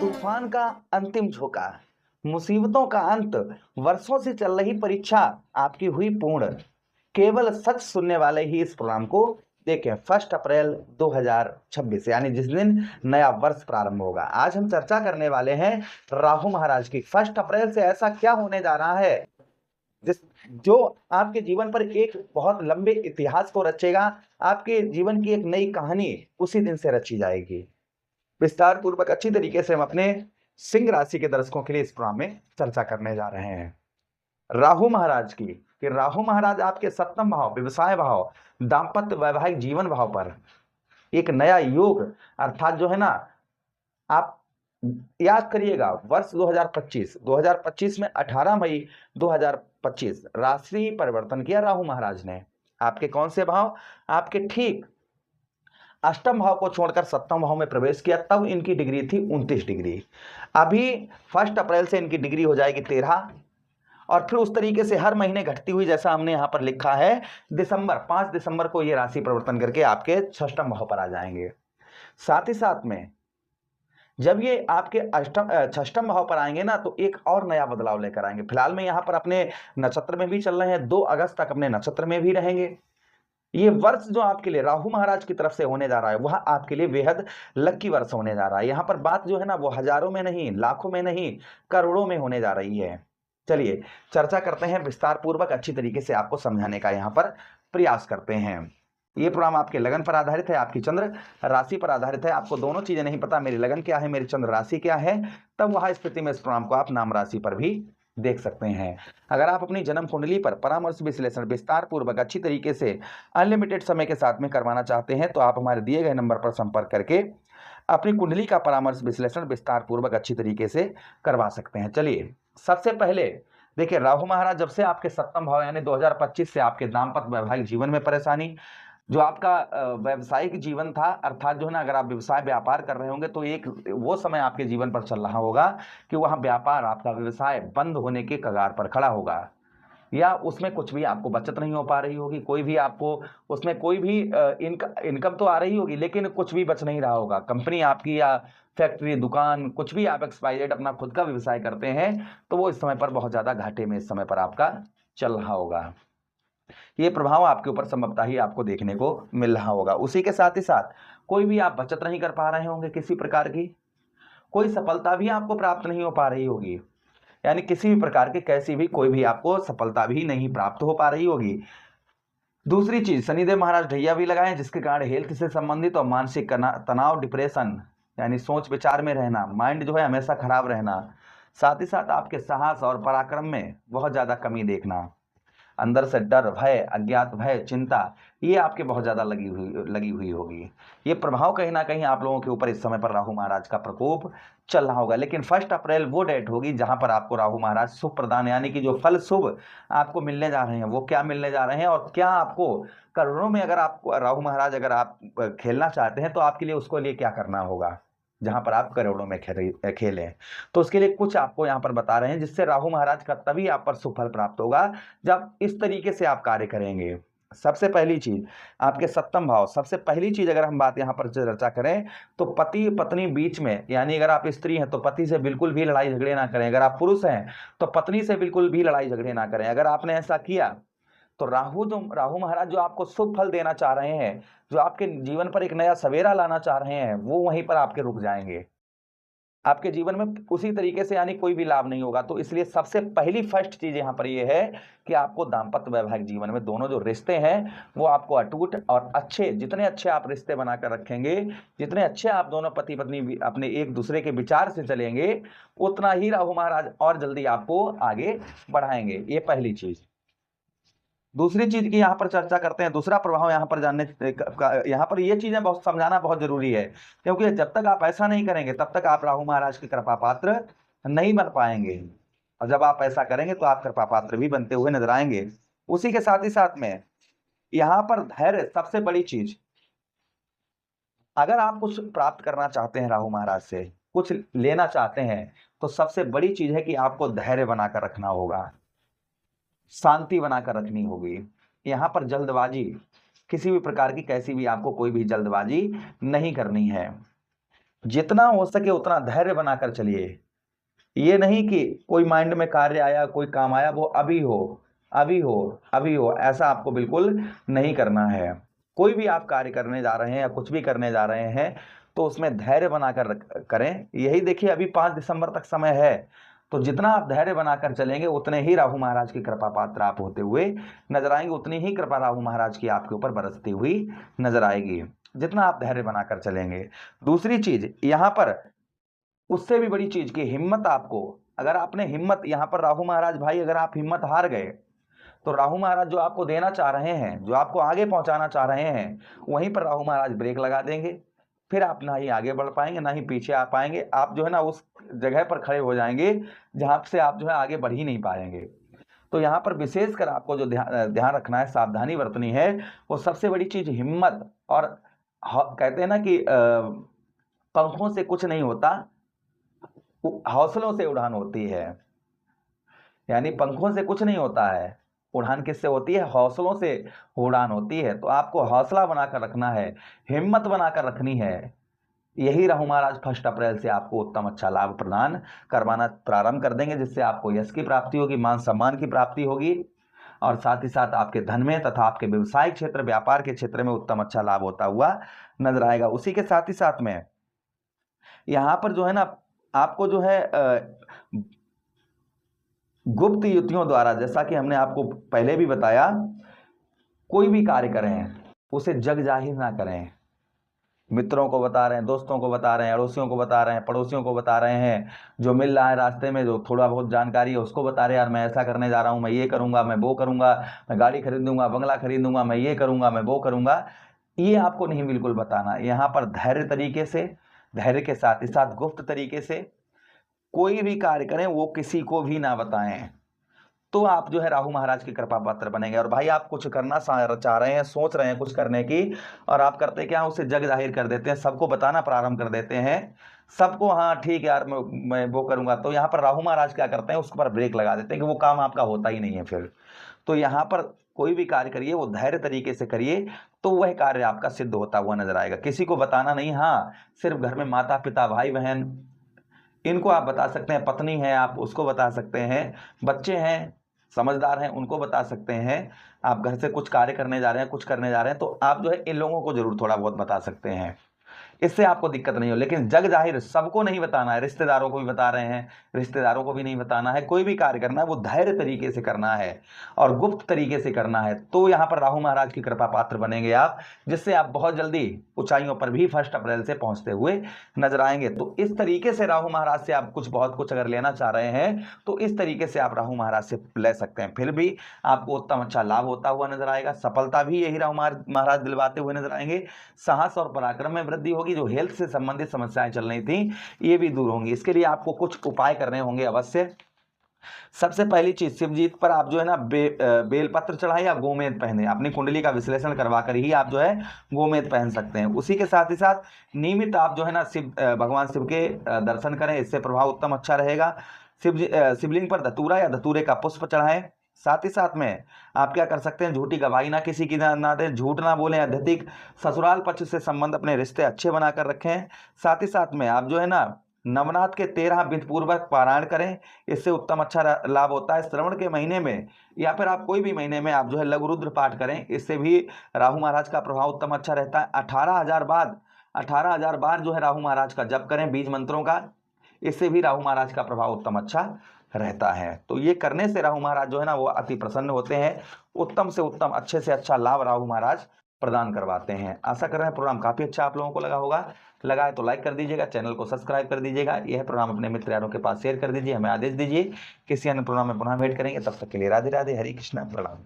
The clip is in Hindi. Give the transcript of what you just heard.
तूफान का अंतिम झोंका, मुसीबतों का अंत, वर्षों से चल रही परीक्षा आपकी हुई पूर्ण। केवल सच सुनने वाले ही इस प्रोग्राम को देखें। 1 अप्रैल 2026 यानी जिस दिन नया वर्ष प्रारंभ होगा। आज हम चर्चा करने वाले हैं राहु महाराज की। 1 अप्रैल से ऐसा क्या होने जा रहा है जिस जो आपके जीवन पर एक बहुत लंबे इतिहास को रचेगा। आपके जीवन की एक नई कहानी उसी दिन से रची जाएगी। विस्तार पूर्वक अच्छी तरीके से हम अपने सिंह राशि के दर्शकों के लिए इस प्रोग्राम में चर्चा करने जा रहे हैं राहु महाराज की। कि राहु महाराज आपके सप्तम भाव, व्यवसाय भाव, दाम्पत्य वैवाहिक जीवन भाव पर एक नया योग अर्थात जो है ना, आप याद करिएगा वर्ष 2025 में 18 मई 2025 राशि परिवर्तन किया राहु महाराज ने। आपके कौन से भाव? आपके ठीक अष्टम भाव को छोड़कर सप्तम भाव में प्रवेश किया। तब इनकी डिग्री थी 29 डिग्री। अभी 1 अप्रैल से इनकी डिग्री हो जाएगी 13 और फिर उस तरीके से हर महीने घटती हुई, जैसा हमने यहाँ पर लिखा है, 5 दिसंबर को ये राशि परिवर्तन करके आपके षष्ठम भाव पर आ जाएंगे। साथ ही साथ में जब ये आपके षष्ठम भाव पर आएंगे ना, तो एक और नया बदलाव लेकर आएंगे। फिलहाल में यहाँ पर अपने नक्षत्र में भी चल रहे हैं, 2 अगस्त तक अपने नक्षत्र में भी रहेंगे। ये वर्ष जो आपके लिए राहु महाराज की तरफ से होने जा रहा है, वह आपके लिए बेहद लकी वर्ष होने जा रहा है। यहाँ पर बात जो है ना, वो हजारों में नहीं, लाखों में नहीं, करोड़ों में होने जा रही है। चलिए चर्चा करते हैं विस्तार पूर्वक, अच्छी तरीके से आपको समझाने का यहाँ पर प्रयास करते हैं। ये प्रोग्राम आपके लगन पर आधारित है, आपकी चंद्र राशि पर आधारित है। आपको दोनों चीजें नहीं पता, मेरी लगन क्या है, मेरी चंद्र राशि क्या है, तब वह स्थिति में इस प्रोग्राम को आप नाम राशि पर भी देख सकते हैं। अगर आप अपनी जन्म कुंडली पर परामर्श विश्लेषण विस्तार पूर्वक अच्छी तरीके से अनलिमिटेड समय के साथ में करवाना चाहते हैं, तो आप हमारे दिए गए नंबर पर संपर्क करके अपनी कुंडली का परामर्श विश्लेषण विस्तार पूर्वक अच्छी तरीके से करवा सकते हैं। चलिए सबसे पहले देखिए, राहु महाराज जब से आपके सप्तम भाव यानी 2025 से आपके दाम्पत्य वैवाहिक जीवन में परेशानी, जो आपका व्यवसायिक जीवन था, अर्थात जो है ना, अगर आप व्यवसाय व्यापार कर रहे होंगे तो एक वो समय आपके जीवन पर चल रहा होगा कि वहाँ व्यापार, आपका व्यवसाय बंद होने के कगार पर खड़ा होगा, या उसमें कुछ भी आपको बचत नहीं हो पा रही होगी। कोई भी आपको उसमें कोई भी इनकम तो आ रही होगी, लेकिन कुछ भी बच नहीं रहा होगा। कंपनी आपकी या फैक्ट्री, दुकान, कुछ भी आप XYZ अपना खुद का व्यवसाय करते हैं, तो वो इस समय पर बहुत ज्यादा घाटे में इस समय पर आपका चल रहा होगा। ये प्रभाव आपके ऊपर संभवतः ही आपको देखने को मिल रहा होगा। उसी के साथ ही साथ कोई भी आप बचत नहीं कर पा रहे होंगे, किसी प्रकार की कोई सफलता भी आपको प्राप्त नहीं हो पा रही होगी, यानी किसी भी प्रकार की कैसी भी कोई भी आपको सफलता भी नहीं प्राप्त हो पा रही होगी। दूसरी चीज, शनिदेव महाराज ढैया भी लगाए, जिसके कारण हेल्थ से संबंधित और मानसिक तनाव, डिप्रेशन यानी सोच विचार में रहना, माइंड जो है हमेशा खराब रहना, साथ ही साथ आपके साहस और पराक्रम में बहुत ज्यादा कमी देखना, अंदर से डर, भय, अज्ञात भय, चिंता, ये आपके बहुत ज्यादा लगी हुई होगी। ये प्रभाव कहीं ना कहीं आप लोगों के ऊपर इस समय पर राहु महाराज का प्रकोप चल रहा होगा। लेकिन 1 अप्रैल वो डेट होगी जहां पर आपको राहु महाराज शुभ प्रदान, यानी कि जो फल शुभ आपको मिलने जा रहे हैं, वो क्या मिलने जा रहे हैं और क्या आपको करोड़ों में, अगर आपको राहु महाराज अगर आप खेलना चाहते हैं, तो आपके लिए उसको लिए क्या करना होगा, जहां पर आप करोड़ों में खेलें। तो उसके लिए कुछ आपको यहाँ पर बता रहे हैं, जिससे राहु महाराज का तभी आप पर सुफल प्राप्त होगा जब इस तरीके से आप कार्य करेंगे। सबसे पहली चीज आपके सप्तम भाव, सबसे पहली चीज अगर हम बात यहाँ पर चर्चा करें, तो पति पत्नी बीच में, यानी अगर आप स्त्री हैं तो पति से बिल्कुल भी लड़ाई झगड़े ना करें, अगर आप पुरुष हैं तो पत्नी से बिल्कुल भी लड़ाई झगड़े ना करें। अगर आपने ऐसा किया तो राहु महाराज जो आपको शुभ फल देना चाह रहे हैं, जो आपके जीवन पर एक नया सवेरा लाना चाह रहे हैं, वो वहीं पर आपके रुक जाएंगे। आपके जीवन में उसी तरीके से यानी कोई भी लाभ नहीं होगा। तो इसलिए सबसे पहली फर्स्ट चीज यहाँ पर ये है कि आपको दाम्पत्य वैवाहिक जीवन में दोनों जो रिश्ते हैं, वो आपको अटूट और अच्छे, जितने अच्छे आप रिश्ते बनाकर रखेंगे, जितने अच्छे आप दोनों पति पत्नी अपने एक दूसरे के विचार से चलेंगे, उतना ही राहु महाराज और जल्दी आपको आगे बढ़ाएंगे। ये पहली चीज। दूसरी चीज की यहाँ पर चर्चा करते हैं, दूसरा प्रभाव यहाँ पर जानने यहाँ पर ये चीजें बहुत समझाना बहुत जरूरी है, क्योंकि जब तक आप ऐसा नहीं करेंगे तब तक आप राहु महाराज की कृपा पात्र नहीं बन पाएंगे, और जब आप ऐसा करेंगे तो आप कृपा पात्र भी बनते हुए नजर आएंगे। उसी के साथ ही साथ में यहाँ पर धैर्य सबसे बड़ी चीज। अगर आप कुछ प्राप्त करना चाहते हैं राहु महाराज से, कुछ लेना चाहते हैं, तो सबसे बड़ी चीज है कि आपको धैर्य बनाकर रखना होगा, शांति बनाकर रखनी होगी। यहाँ पर जल्दबाजी, किसी भी प्रकार की कैसी भी आपको कोई भी जल्दबाजी नहीं करनी है। जितना हो सके उतना धैर्य बनाकर चलिए। ये नहीं कि कोई माइंड में कार्य आया, कोई काम आया, वो अभी हो अभी हो अभी हो, ऐसा आपको बिल्कुल नहीं करना है। कोई भी आप कार्य करने जा रहे हैं या कुछ भी करने जा रहे हैं तो उसमें धैर्य बनाकर करें। यही देखिए अभी 5 दिसंबर तक समय है, तो जितना आप धैर्य बनाकर चलेंगे उतने ही राहु महाराज की कृपा पात्र आप होते हुए नजर आएंगे, उतनी ही कृपा राहु महाराज की आपके ऊपर बरसती हुई नजर आएगी, जितना आप धैर्य बनाकर चलेंगे। दूसरी चीज यहाँ पर, उससे भी बड़ी चीज की हिम्मत आपको, अगर आपने हिम्मत, यहाँ पर राहु महाराज भाई अगर आप हिम्मत हार गए तो राहु महाराज जो आपको देना चाह रहे हैं, जो आपको आगे पहुंचाना चाह रहे हैं, वहीं पर राहु महाराज ब्रेक लगा देंगे। फिर आप ना ही आगे बढ़ पाएंगे ना ही पीछे आ पाएंगे, आप जो है ना उस जगह पर खड़े हो जाएंगे जहां से आप जो है आगे बढ़ ही नहीं पाएंगे। तो यहाँ पर विशेषकर आपको जो ध्यान रखना है, सावधानी बरतनी है, वो सबसे बड़ी चीज हिम्मत। और कहते हैं ना कि पंखों से कुछ नहीं होता, हौसलों से उड़ान होती है। यानी पंखों से कुछ नहीं होता है, उड़ान किससे होती है? हौसलों से उड़ान होती है। तो आपको हौसला बनाकर रखना है, हिम्मत बनाकर रखनी है। यही राहु महाराज 1 अप्रैल से आपको उत्तम अच्छा लाभ प्रदान करवाना प्रारंभ कर देंगे, जिससे आपको यश की प्राप्ति होगी, मान सम्मान की प्राप्ति होगी, और साथ ही साथ आपके धन में तथा आपके व्यवसायिक क्षेत्र, व्यापार के क्षेत्र में उत्तम अच्छा लाभ होता हुआ नजर आएगा। उसी के साथ ही साथ में यहाँ पर जो है ना आपको जो है गुप्त युतियों द्वारा, जैसा कि हमने आपको पहले भी बताया, कोई भी कार्य करें उसे जग जाहिर ना करें। मित्रों को बता रहे हैं, दोस्तों को बता रहे हैं, अड़ोसियों को बता रहे हैं, पड़ोसियों को बता रहे हैं, जो मिल रहा है रास्ते में, जो थोड़ा बहुत जानकारी है उसको बता रहे हैं, यार मैं ऐसा करने जा रहा हूँ, मैं ये करूंगा, मैं वो करूंगा, मैं गाड़ी खरीदूंगा, बंगला खरीदूंगा, मैं ये करूंगा, मैं वो करूंगा। ये आपको नहीं बिल्कुल बताना। यहाँ पर धैर्य तरीके से, धैर्य के साथ ही साथ गुप्त तरीके से कोई भी कार्य करें वो किसी को भी ना बताएं, तो आप जो है राहु महाराज की कृपा पात्र बनेंगे। और भाई आप कुछ करना चाह रहे हैं, सोच रहे हैं कुछ करने की, और आप करते क्या, उसे जग जाहिर कर देते हैं, सबको बताना प्रारंभ कर देते हैं, सबको, हाँ ठीक है यार मैं वो करूंगा। तो यहाँ पर राहु महाराज क्या करते हैं, उसके पर ब्रेक लगा देते हैं कि वो काम आपका होता ही नहीं है फिर। तो यहाँ पर कोई भी कार्य करिए वो धैर्य तरीके से करिए, तो वह कार्य आपका सिद्ध होता हुआ नजर आएगा। किसी को बताना नहीं, हाँ सिर्फ घर में माता पिता, भाई बहन, इनको आप बता सकते हैं, पत्नी है आप उसको बता सकते हैं, बच्चे हैं समझदार हैं उनको बता सकते हैं। आप घर से कुछ कार्य करने जा रहे हैं, कुछ करने जा रहे हैं, तो आप जो है इन लोगों को जरूर थोड़ा बहुत बता सकते हैं, इससे आपको दिक्कत नहीं हो। लेकिन जग जाहिर सबको नहीं बताना है, रिश्तेदारों को भी बता रहे हैं, रिश्तेदारों को भी नहीं बताना है। कोई भी कार्य करना है वो धैर्य तरीके से करना है और गुप्त तरीके से करना है, तो यहाँ पर राहु महाराज की कृपा पात्र बनेंगे आप, जिससे आप बहुत जल्दी ऊंचाइयों पर भी 1 अप्रैल से पहुंचते हुए नजर आएंगे। तो इस तरीके से राहु महाराज से आप कुछ बहुत कुछ अगर लेना चाह रहे हैं तो इस तरीके से आप राहु महाराज से ले सकते हैं, फिर भी आपको उत्तम अच्छा लाभ होता हुआ नजर आएगा। सफलता भी यही राहु महाराज दिलवाते हुए नजर आएंगे। साहस और पराक्रम में वृद्धि होगी, जो हेल्थ से संबंधित समस्याएं चल रही थी ये भी दूर होंगी। इसके लिए आपको कुछ उपाय करने होंगे अवश्य। सबसे पहली चीज, शिवजीत पर आप जो है ना बेलपत्र चढ़ाए या गोमेद पहने। अपनी कुंडली का विश्लेषण करवा कर ही आप जो है गोमेद पहन सकते हैं। उसी के साथ ही साथ नियमित आप जो है ना भगवान शिव के दर्शन करें, इससे प्रभाव उत्तम अच्छा रहेगा। शिवलिंग पर धतूरा या धतूरे का पुष्प चढ़ाएं। साथ ही साथ में आप क्या कर सकते हैं, झूठी गवाही ना किसी की ना दें, झूठ ना बोलें, अत्यधिक ससुराल पक्ष से संबंध अपने रिश्ते अच्छे बनाकर रखें। साथ ही साथ में आप जो है ना नवनाथ के 13 विधि पूर्वक पारायण करें, इससे उत्तम अच्छा लाभ होता है। श्रवण के महीने में या फिर आप कोई भी महीने में आप जो है लघु रुद्र पाठ करें, इससे भी राहु महाराज का प्रभाव उत्तम अच्छा रहता है। 18,000 बार जो है राहु महाराज का जप करें, बीज मंत्रों का, इससे भी राहु महाराज का प्रभाव उत्तम अच्छा रहता है। तो ये करने से राहु महाराज जो है ना वो अति प्रसन्न होते हैं, उत्तम से उत्तम अच्छे से अच्छा लाभ राहु महाराज प्रदान करवाते हैं। आशा कर रहे हैं प्रोग्राम काफी अच्छा आप लोगों को लगा होगा। लगा है तो लाइक कर दीजिएगा, चैनल को सब्सक्राइब कर दीजिएगा, यह प्रोग्राम अपने मित्र यारों के पास शेयर कर दीजिए, हमें आदेश दीजिए। किसी अन्य प्रोग्राम में पुनः भेंट करेंगे, तब तक के लिए राधे राधे, हरे कृष्णा, प्रणाम।